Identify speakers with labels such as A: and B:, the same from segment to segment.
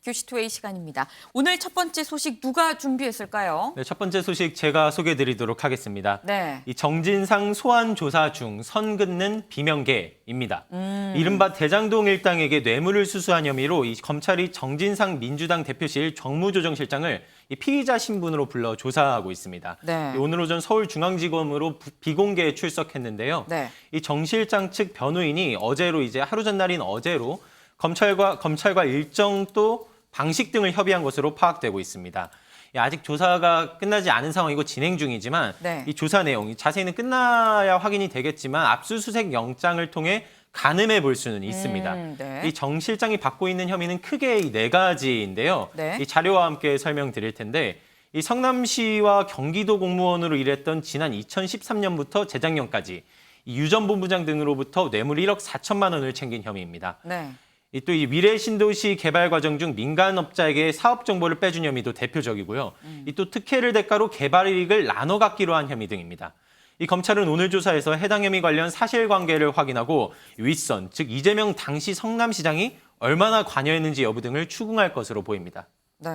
A: 큐시투웨이 시간입니다. 오늘 첫 번째 소식 누가 준비했을까요?
B: 네, 첫 번째 소식 제가 소개해드리도록 하겠습니다.
A: 네.
B: 이 정진상 소환 조사 중 선 긋는 비명계입니다. 이른바 대장동 일당에게 뇌물을 수수한 혐의로 이 검찰이 정진상 민주당 대표실 정무조정실장을 이 피의자 신분으로 불러 조사하고 있습니다.
A: 네.
B: 오늘 오전 서울중앙지검으로 비공개 출석했는데요.
A: 네.
B: 이 정 실장 측 변호인이 어제로 이제 하루 전날인 어제로 검찰과 일정 또 방식 등을 협의한 것으로 파악되고 있습니다. 아직 조사가 끝나지 않은 상황이고 진행 중이지만
A: 네.
B: 이 조사 내용, 자세히는 끝나야 확인이 되겠지만 압수수색 영장을 통해 가늠해 볼 수는 있습니다.
A: 네.
B: 이 정 실장이 받고 있는 혐의는 크게 이 네 가지인데요.
A: 네.
B: 이 자료와 함께 설명드릴 텐데 이 성남시와 경기도 공무원으로 일했던 지난 2013년부터 재작년까지 이 유전본부장 등으로부터 뇌물 1억 4천만 원을 챙긴 혐의입니다.
A: 네.
B: 또 이 미래신도시 개발 과정 중 민간업자에게 사업 정보를 빼준 혐의도 대표적이고요. 또 특혜를 대가로 개발 이익을 나눠 갖기로 한 혐의 등입니다. 이 검찰은 오늘 조사에서 해당 혐의 관련 사실관계를 확인하고 윗선, 즉 이재명 당시 성남시장이 얼마나 관여했는지 여부 등을 추궁할 것으로 보입니다.
A: 네.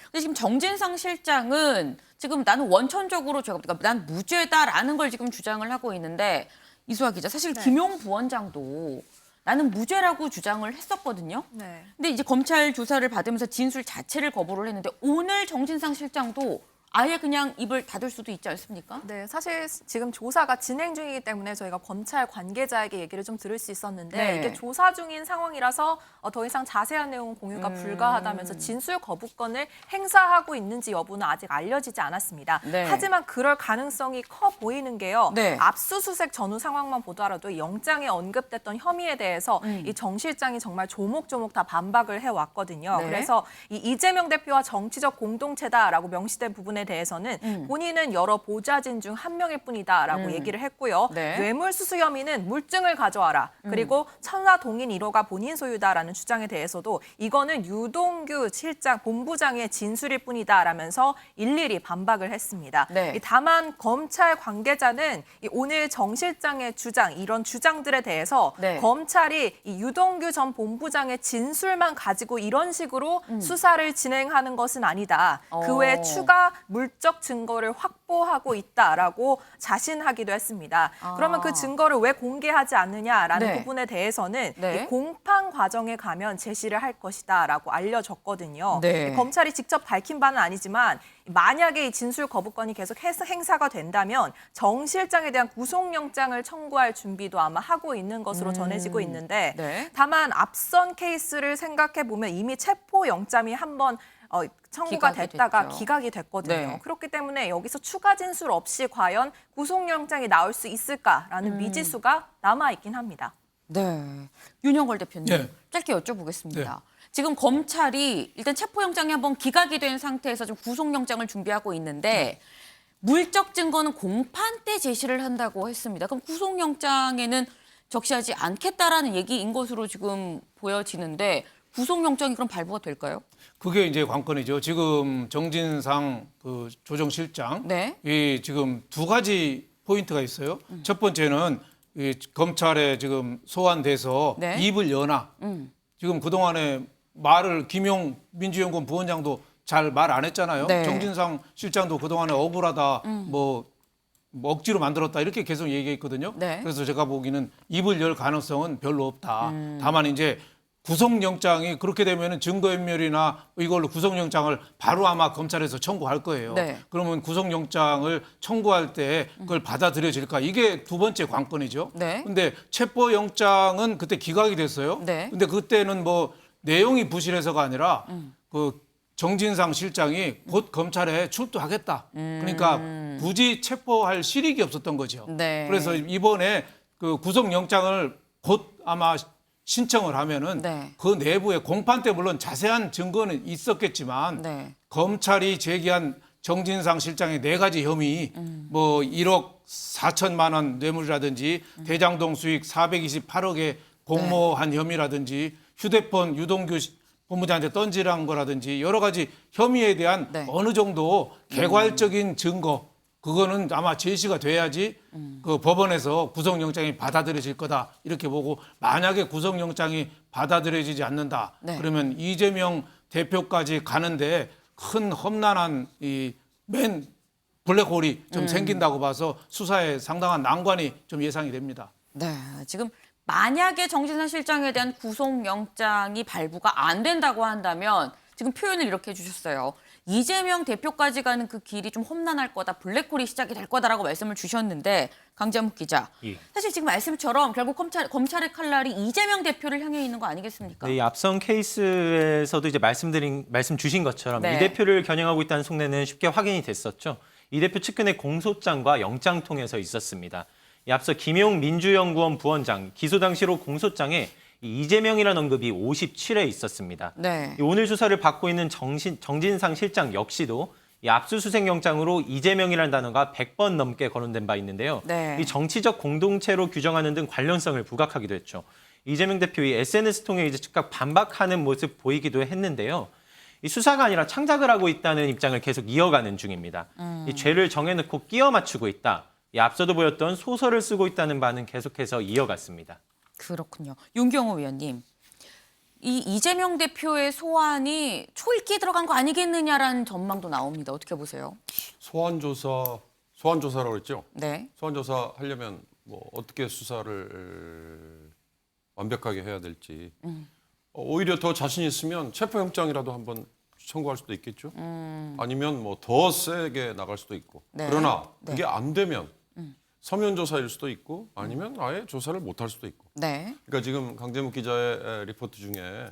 A: 근데 지금 정진상 실장은 지금 나는 원천적으로 그러니까 난 무죄다라는 걸 지금 주장을 하고 있는데 이수아 기자, 사실
C: 네.
A: 김용 부원장도 나는 무죄라고 주장을 했었거든요.
C: 네.
A: 근데 이제 검찰 조사를 받으면서 진술 자체를 거부를 했는데 오늘 정진상 실장도 아예 그냥 입을 닫을 수도 있지 않습니까?
C: 네, 사실 지금 조사가 진행 중이기 때문에 저희가 검찰 관계자에게 얘기를 좀 들을 수 있었는데
A: 네.
C: 이게 조사 중인 상황이라서 더 이상 자세한 내용 공유가 불가하다면서 진술 거부권을 행사하고 있는지 여부는 아직 알려지지 않았습니다.
A: 네.
C: 하지만 그럴 가능성이 커 보이는 게요.
A: 네.
C: 압수수색 전후 상황만 보더라도 영장에 언급됐던 혐의에 대해서 이 정 실장이 정말 조목조목 다 반박을 해왔거든요.
A: 네.
C: 그래서 이 이재명 대표와 정치적 공동체다라고 명시된 부분에 대해서는 본인은 여러 보좌진 중 한 명일 뿐이다라고 얘기를 했고요.
A: 네.
C: 뇌물수수 혐의는 물증을 가져와라. 그리고 천사 동인 1호가 본인 소유다라는 주장에 대해서도 이거는 유동규 실장 본부장의 진술일 뿐이다라면서 일일이 반박을 했습니다.
A: 네.
C: 다만 검찰 관계자는 오늘 정 실장의 주장, 이런 주장들에 대해서
A: 네.
C: 검찰이 이 유동규 전 본부장의 진술만 가지고 이런 식으로 수사를 진행하는 것은 아니다. 그 외에 추가 물적 증거를 확보하고 있다라고 자신하기도 했습니다. 그러면 그 증거를 왜 공개하지 않느냐라는
A: 네.
C: 부분에 대해서는
A: 네.
C: 이 공판 과정에 가면 제시를 할 것이다라고 알려졌거든요.
A: 네.
C: 검찰이 직접 밝힌 바는 아니지만 만약에 이 진술 거부권이 계속 행사가 된다면 정 실장에 대한 구속영장을 청구할 준비도 아마 하고 있는 것으로 전해지고 있는데
A: 네.
C: 다만 앞선 케이스를 생각해 보면 이미 체포영장이 한번 청구가
A: 기각이
C: 됐다가
A: 됐죠.
C: 기각이 됐거든요.
A: 네.
C: 그렇기 때문에 여기서 추가 진술 없이 과연 구속영장이 나올 수 있을까라는 미지수가 남아있긴 합니다.
A: 네. 윤영걸 대표님,
D: 네.
A: 짧게 여쭤보겠습니다.
D: 네.
A: 지금 검찰이 일단 체포영장이 한번 기각이 된 상태에서 지금 구속영장을 준비하고 있는데 물적 증거는 공판 때 제시를 한다고 했습니다. 그럼 구속영장에는 적시하지 않겠다라는 얘기인 것으로 지금 보여지는데 구속영장이 그럼 발부가 될까요?
D: 그게 이제 관건이죠. 지금 정진상 그 조정실장
A: 네.
D: 이 지금 두 가지 포인트가 있어요. 첫 번째는 이 검찰에 지금 소환돼서
A: 네.
D: 입을 여나 지금 그동안에 말을 김용 민주연구원 부원장도 잘 말 안 했잖아요.
A: 네.
D: 정진상 실장도 그동안에 억울하다 뭐 억지로 만들었다 이렇게 계속 얘기했거든요.
A: 네.
D: 그래서 제가 보기에는 입을 열 가능성은 별로 없다. 다만 이제 구속영장이 그렇게 되면은 증거인멸이나 이걸로 구속영장을 바로 아마 검찰에서 청구할 거예요.
A: 네.
D: 그러면 구속영장을 청구할 때 그걸 받아들여질까? 이게 두 번째 관건이죠.
A: 네.
D: 근데 체포영장은 그때 기각이 됐어요.
A: 네.
D: 근데 그때는 뭐 내용이 부실해서가 아니라 그 정진상 실장이 곧 검찰에 출두하겠다. 그러니까 굳이 체포할 실익이 없었던 거죠.
A: 네.
D: 그래서 이번에 그 구속영장을 곧 아마 신청을 하면은
A: 네.
D: 그 내부에 공판 때 물론 자세한 증거는 있었겠지만
A: 네.
D: 검찰이 제기한 정진상 실장의 네 가지 혐의 뭐 1억 4천만 원 뇌물이라든지 대장동 수익 428억의 공모한 혐의라든지 휴대폰 유동규 본부장한테 던지라는 거라든지 여러 가지 혐의에 대한
A: 네.
D: 어느 정도 개괄적인 증거 그거는 아마 제시가 돼야지 그 법원에서 구속영장이 받아들여질 거다 이렇게 보고 만약에 구속영장이 받아들여지지 않는다
A: 네.
D: 그러면 이재명 대표까지 가는데 큰 험난한 이 맨 블랙홀이 좀 생긴다고 봐서 수사에 상당한 난관이 좀 예상이 됩니다.
A: 네, 지금 만약에 정진상 실장에 대한 구속영장이 발부가 안 된다고 한다면 지금 표현을 이렇게 해주셨어요. 이재명 대표까지 가는 그 길이 좀 험난할 거다, 블랙홀이 시작이 될 거다라고 말씀을 주셨는데 강재묵 기자,
B: 예.
A: 사실 지금 말씀처럼 결국 검찰의 칼날이 이재명 대표를 향해 있는 거 아니겠습니까?
B: 네, 이 앞선 케이스에서도 이제 말씀 주신 것처럼
A: 네.
B: 이 대표를 겨냥하고 있다는 속내는 쉽게 확인이 됐었죠. 이 대표 측근의 공소장과 영장 통해서 있었습니다. 이 앞서 김용 민주연구원 부원장 기소 당시로 공소장에 이 이재명이라는 언급이 57회 있었습니다.
A: 네.
B: 이 오늘 조사를 받고 있는 정진상 실장 역시도 이 압수수색 영장으로 이재명이라는 단어가 100번 넘게 거론된 바 있는데요.
A: 네.
B: 이 정치적 공동체로 규정하는 등 관련성을 부각하기도 했죠. 이재명 대표의 SNS 통해 이제 즉각 반박하는 모습 보이기도 했는데요. 이 수사가 아니라 창작을 하고 있다는 입장을 계속 이어가는 중입니다. 이 죄를 정해놓고 끼워 맞추고 있다. 이 앞서도 보였던 소설을 쓰고 있다는 바는 계속해서 이어갔습니다.
A: 그렇군요. 윤경호 위원님, 이 이재명 대표의 소환이 초읽기에 들어간 거 아니겠느냐라는 전망도 나옵니다. 어떻게 보세요?
E: 소환 조사라고 했죠.
A: 네.
E: 소환 조사 하려면 뭐 어떻게 수사를 완벽하게 해야 될지. 오히려 더 자신 있으면 체포영장이라도 한번 청구할 수도 있겠죠. 아니면 뭐 더 세게 나갈 수도 있고.
A: 네.
E: 그러나
A: 네.
E: 그게 안 되면 서면 조사일 수도 있고 아니면 아예 조사를 못 할 수도 있고.
A: 네.
E: 그러니까 지금 강재묵 기자의 리포트 중에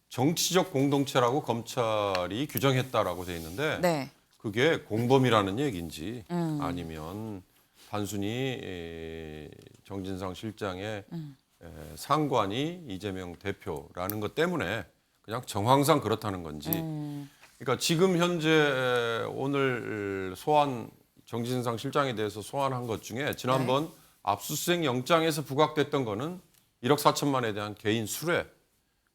E: 정치적 공동체라고 검찰이 규정했다라고 돼 있는데
A: 네.
E: 그게 공범이라는 얘기인지 아니면 단순히 정진상 실장의 상관이 이재명 대표라는 것 때문에 그냥 정황상 그렇다는 건지. 그러니까 지금 현재 오늘 정진상 실장에 대해서 소환한 것 중에 지난번 압수수색 영장에서 부각됐던 거는 1억 4천만에 대한 개인 수뢰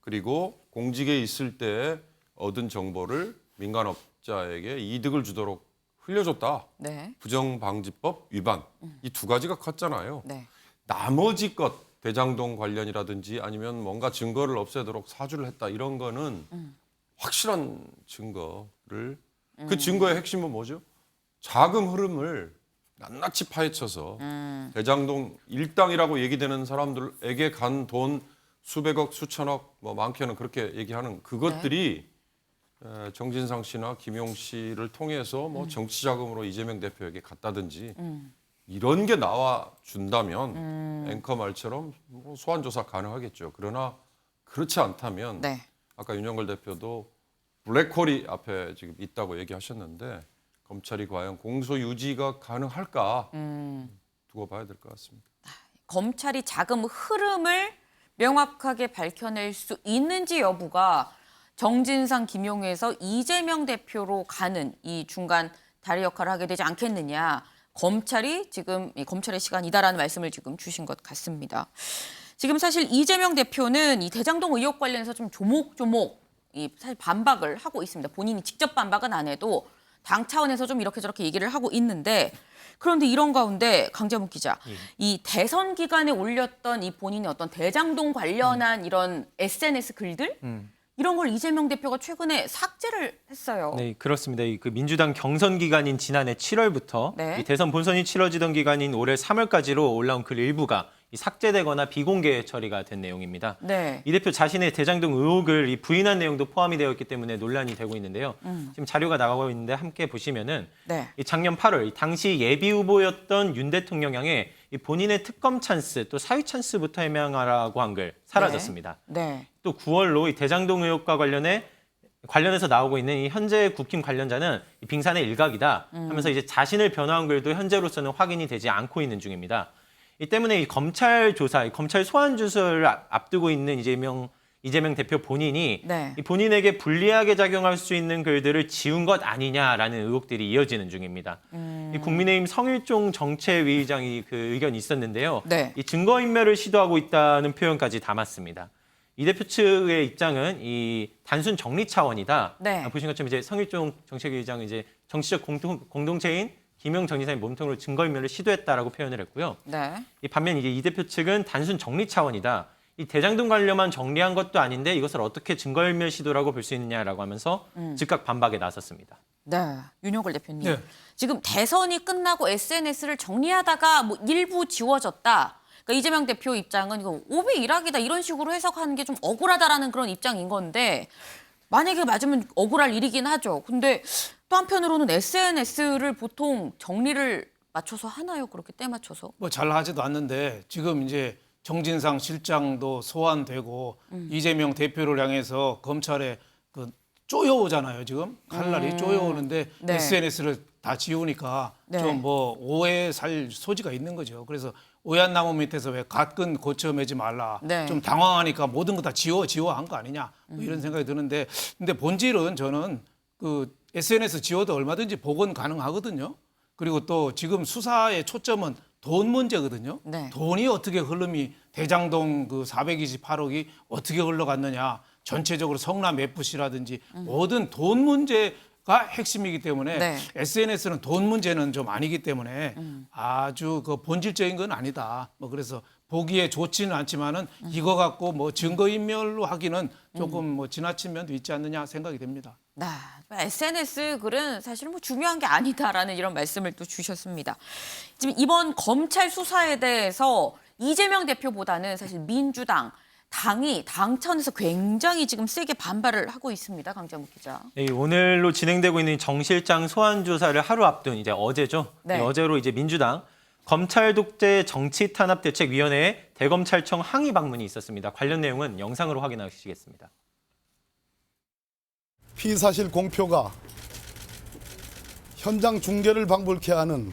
E: 그리고 공직에 있을 때 얻은 정보를 민간업자에게 이득을 주도록 흘려줬다.
A: 네.
E: 부정방지법 위반. 이 두 가지가 컸잖아요.
A: 네.
E: 나머지 것 대장동 관련이라든지 아니면 뭔가 증거를 없애도록 사주를 했다. 이런 거는 확실한 증거를 그 증거의 핵심은 뭐죠? 자금 흐름을 낱낱이 파헤쳐서 대장동 일당이라고 얘기되는 사람들에게 간 돈 수백억, 수천억, 뭐 많게는 그렇게 얘기하는 그것들이 정진상 씨나 김용 씨를 통해서 뭐 정치 자금으로 이재명 대표에게 갔다든지 이런 게 나와 준다면 앵커 말처럼 뭐 소환 조사 가능하겠죠. 그러나 그렇지 않다면
A: 네.
E: 아까 윤영걸 대표도 블랙홀이 앞에 지금 있다고 얘기하셨는데 검찰이 과연 공소 유지가 가능할까 두고 봐야 될 것 같습니다.
A: 검찰이 자금 흐름을 명확하게 밝혀낼 수 있는지 여부가 정진상, 김용에서 이재명 대표로 가는 이 중간 다리 역할을 하게 되지 않겠느냐. 검찰이 지금 검찰의 시간이다라는 말씀을 지금 주신 것 같습니다. 지금 사실 이재명 대표는 이 대장동 의혹 관련해서 좀 조목조목 사실 반박을 하고 있습니다. 본인이 직접 반박은 안 해도 당 차원에서 좀 이렇게 저렇게 얘기를 하고 있는데 그런데 이런 가운데 강재묵 기자, 이 대선 기간에 올렸던 이 본인의 어떤 대장동 관련한 이런 SNS 글들 이런 걸 이재명 대표가 최근에 삭제를 했어요.
B: 네, 그렇습니다. 그 민주당 경선 기간인 지난해 7월부터
A: 네.
B: 이 대선 본선이 치러지던 기간인 올해 3월까지로 올라온 글 일부가 삭제되거나 비공개 처리가 된 내용입니다.
A: 네.
B: 이 대표 자신의 대장동 의혹을 부인한 내용도 포함이 되어 있기 때문에 논란이 되고 있는데요. 지금 자료가 나가고 있는데 함께 보시면은
A: 네.
B: 이 작년 8월 당시 예비 후보였던 윤 대통령 향해 이 본인의 특검 찬스 또 사위 찬스부터 해명하라고 한 글 사라졌습니다.
A: 네.
B: 또 9월로 이 대장동 의혹과 관련해서 나오고 있는 이 현재 국힘 관련자는 이 빙산의 일각이다 하면서 이제 자신을 변호한 글도 현재로서는 확인이 되지 않고 있는 중입니다. 이 때문에 이 검찰 조사, 이 검찰 소환 조사를 앞두고 있는 이재명 대표 본인이
A: 네.
B: 이 본인에게 불리하게 작용할 수 있는 글들을 지운 것 아니냐라는 의혹들이 이어지는 중입니다. 이 국민의힘 성일종 정책위의장이 그 의견이 있었는데요.
A: 네.
B: 이 증거인멸을 시도하고 있다는 표현까지 담았습니다. 이 대표 측의 입장은 이 단순 정리 차원이다.
A: 네.
B: 보신 것처럼 이제 성일종 정책위의장은 이제 정치적 공동체인 김용 전 이사의 몸통으로 증거인멸을 시도했다라고 표현을 했고요.
A: 네.
B: 이 반면 이제 이 대표 측은 단순 정리 차원이다. 이 대장동 관련만 정리한 것도 아닌데 이것을 어떻게 증거인멸 시도라고 볼 수 있느냐라고 하면서 즉각 반박에 나섰습니다.
A: 네, 윤용걸 대표님.
D: 네.
A: 지금 대선이 끝나고 SNS를 정리하다가 뭐 일부 지워졌다. 그러니까 이재명 대표 입장은 이거 5배 일학이다 이런 식으로 해석하는 게 좀 억울하다라는 그런 입장인 건데 만약에 맞으면 억울할 일이긴 하죠. 근데 또 한편으로는 SNS를 보통 정리를 맞춰서 하나요? 그렇게 때 맞춰서?
D: 뭐 잘 하지도 않는데 지금 이제 정진상 실장도 소환되고 이재명 대표를 향해서 검찰에 그 쪼여오잖아요. 지금 칼날이 쪼여오는데
A: 네.
D: SNS를 다 지우니까
A: 네.
D: 좀 뭐 오해 살 소지가 있는 거죠. 그래서 오얏 나무 밑에서 왜 갓근 고쳐 매지 말라.
A: 네.
D: 좀 당황하니까 모든 거 다 지워 한 거 아니냐 뭐 이런 생각이 드는데 근데 본질은 저는 그 SNS 지워도 얼마든지 복원 가능하거든요. 그리고 또 지금 수사의 초점은 돈 문제거든요.
A: 네.
D: 돈이 어떻게 흐름이 대장동 그 428억이 어떻게 흘러갔느냐. 전체적으로 성남 FC라든지 모든 돈 문제가 핵심이기 때문에
A: 네.
D: SNS는 돈 문제는 좀 아니기 때문에 아주 그 본질적인 건 아니다. 뭐 그래서 보기에 좋지는 않지만은 이거 갖고 뭐 증거인멸로 하기는 조금 뭐 지나친 면도 있지 않느냐 생각이 됩니다.
A: 네, SNS 글은 사실 뭐 중요한 게 아니다라는 이런 말씀을 또 주셨습니다. 지금 이번 검찰 수사에 대해서 이재명 대표보다는 사실 민주당 당이 당천에서 굉장히 지금 세게 반발을 하고 있습니다. 강정욱 기자.
B: 네, 오늘로 진행되고 있는 정 실장 소환 조사를 하루 앞둔 이제 어제죠.
A: 네.
B: 어제로 이제 민주당 검찰 독재 정치 탄압 대책위원회에 대검찰청 항의 방문이 있었습니다. 관련 내용은 영상으로 확인하시겠습니다.
F: 피사실 공표가 현장 중계를 방불케 하는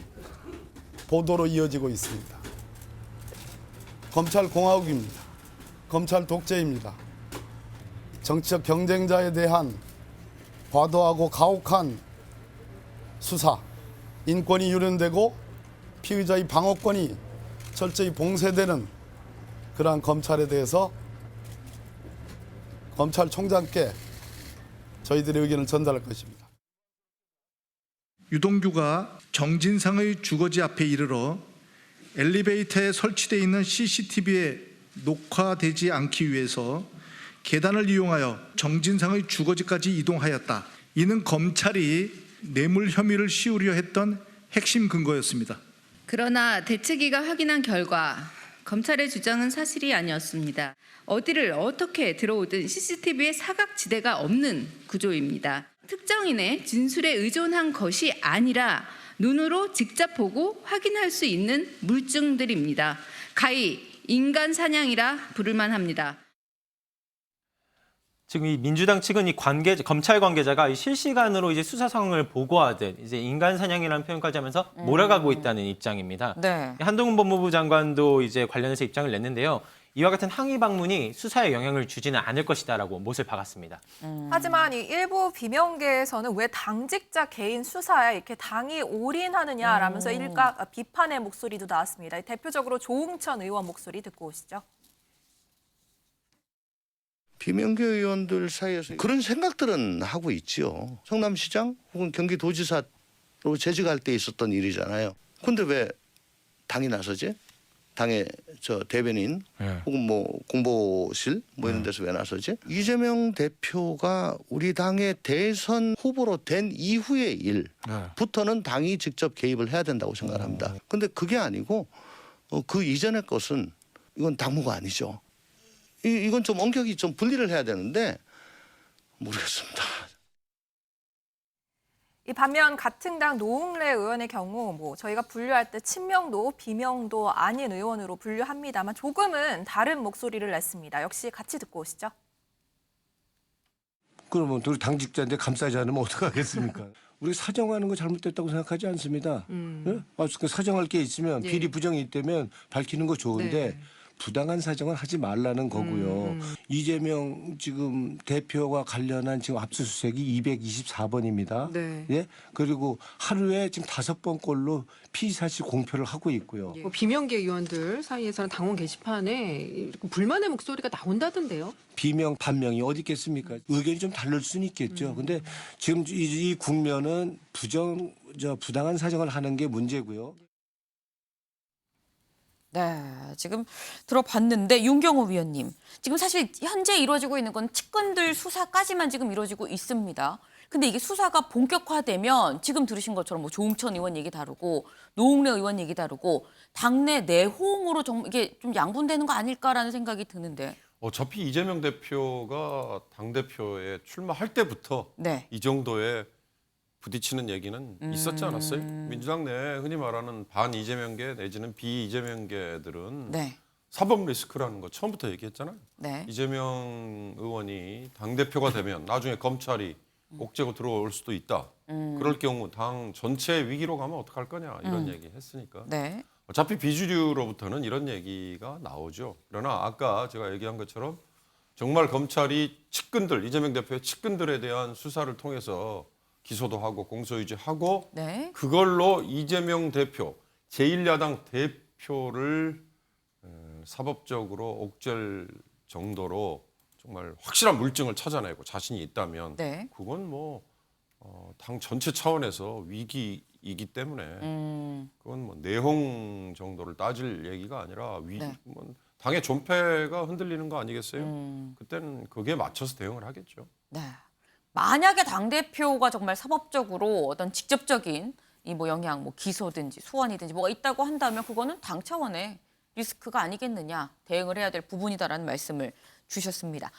F: 보도로 이어지고 있습니다. 검찰 공화국입니다. 검찰 독재입니다. 정치적 경쟁자에 대한 과도하고 가혹한 수사, 인권이 유린되고 피의자의 방어권이 철저히 봉쇄되는 그러한 검찰에 대해서 검찰총장께 저희들의 의견을 전달할 것입니다.
G: 유동규가 정진상의 주거지 앞에 이르러 엘리베이터에 설치되어 있는 CCTV에 녹화되지 않기 위해서 계단을 이용하여 정진상의 주거지까지 이동하였다. 이는 검찰이 뇌물 혐의를 씌우려 했던 핵심 근거였습니다.
H: 그러나 대책위가 확인한 결과 검찰의 주장은 사실이 아니었습니다. 어디를 어떻게 들어오든 CCTV에 사각지대가 없는 구조입니다. 특정인의 진술에 의존한 것이 아니라 눈으로 직접 보고 확인할 수 있는 물증들입니다. 가히 인간 사냥이라 부를만 합니다.
B: 지금 이 민주당 측은 이 검찰 관계자가 이 실시간으로 이제 수사 상황을 보고하듯 이제 인간 사냥이라는 표현까지 하면서 몰아가고 있다는 입장입니다.
A: 네.
B: 한동훈 법무부 장관도 이제 관련해서 입장을 냈는데요. 이와 같은 항의 방문이 수사에 영향을 주지는 않을 것이다라고 못을 박았습니다.
C: 하지만 이 일부 비명계에서는 왜 당직자 개인 수사에 이렇게 당이 올인하느냐라면서 일각 비판의 목소리도 나왔습니다. 대표적으로 조응천 의원 목소리 듣고 오시죠.
I: 비명계 의원들 사이에서 그런 생각들은 하고 있지요. 성남시장 혹은 경기도지사로 재직할 때 있었던 일이잖아요. 근데 왜 당이 나서지? 당의 저 대변인 혹은 뭐 공보실 뭐 이런 데서 왜 나서지? 이재명 대표가 우리 당의 대선 후보로 된 이후의 일부터는 당이 직접 개입을 해야 된다고 생각합니다. 근데 그게 아니고 그 이전의 것은 이건 당무가 아니죠. 이건 좀 엄격히 좀 분리를 해야 되는데 모르겠습니다.
C: 이 반면 같은 당 노웅래 의원의 경우 뭐 저희가 분류할 때 친명도 비명도 아닌 의원으로 분류합니다만 조금은 다른 목소리를 냈습니다. 역시 같이 듣고 오시죠.
J: 그러면 우리 당직자인데 감싸지 않으면 어떡하겠습니까? 우리 사정하는 거 잘못됐다고 생각하지 않습니다. 네? 사정할 게 있으면 비리 부정이 있다면 밝히는 거 좋은데 부당한 사정은 하지 말라는 거고요. 이재명 지금 대표와 관련한 지금 압수수색이 224번입니다.
K: 네.
J: 예? 그리고 하루에 지금 5번꼴로 피의사실 공표를 하고 있고요.
K: 비명계 의원들 사이에서는 당원 게시판에 불만의 목소리가 나온다던데요.
J: 비명 반명이 어디 있겠습니까? 의견이 좀 다를 수는 있겠죠. 근데 지금 이 국면은 부당한 사정을 하는 게 문제고요.
A: 네, 지금 들어봤는데 윤경호 위원님, 지금 사실 현재 이루어지고 있는 건 측근들 수사까지만 지금 이루어지고 있습니다. 근데 이게 수사가 본격화되면 지금 들으신 것처럼 뭐 조응천 의원 얘기 다르고 노웅래 의원 얘기 다르고 당내 내홍으로 좀 이게 좀 양분되는 거 아닐까라는 생각이 드는데.
E: 어차피 이재명 대표가 당대표에 출마할 때부터
A: 네.
E: 이 정도의 부딪히는 얘기는 있었지 않았어요? 민주당 내 흔히 말하는 반 이재명계 내지는 비이재명계들은
A: 네.
E: 사법 리스크라는 거 처음부터 얘기했잖아요.
A: 네.
E: 이재명 의원이 당대표가 되면 나중에 검찰이 옥죄고 들어올 수도 있다. 그럴 경우 당 전체 위기로 가면 어떡할 거냐 이런 얘기 했으니까.
A: 네.
E: 어차피 비주류로부터는 이런 얘기가 나오죠. 그러나 아까 제가 얘기한 것처럼 정말 검찰이 측근들, 이재명 대표의 측근들에 대한 수사를 통해서 기소도 하고 공소유지하고
A: 네.
E: 그걸로 이재명 대표, 제1야당 대표를 사법적으로 옥죄할 정도로 정말 확실한 물증을 찾아내고 자신이 있다면
A: 네.
E: 그건 뭐 당 전체 차원에서 위기이기 때문에 그건 뭐 내홍 정도를 따질 얘기가 아니라
A: 네.
E: 뭐 당의 존폐가 흔들리는 거 아니겠어요? 그때는 그게 맞춰서 대응을 하겠죠.
A: 네. 만약에 당대표가 정말 사법적으로 어떤 직접적인 이 뭐 영향, 뭐 기소든지 소환이든지 뭐가 있다고 한다면 그거는 당 차원의 리스크가 아니겠느냐, 대응을 해야 될 부분이다라는 말씀을 주셨습니다.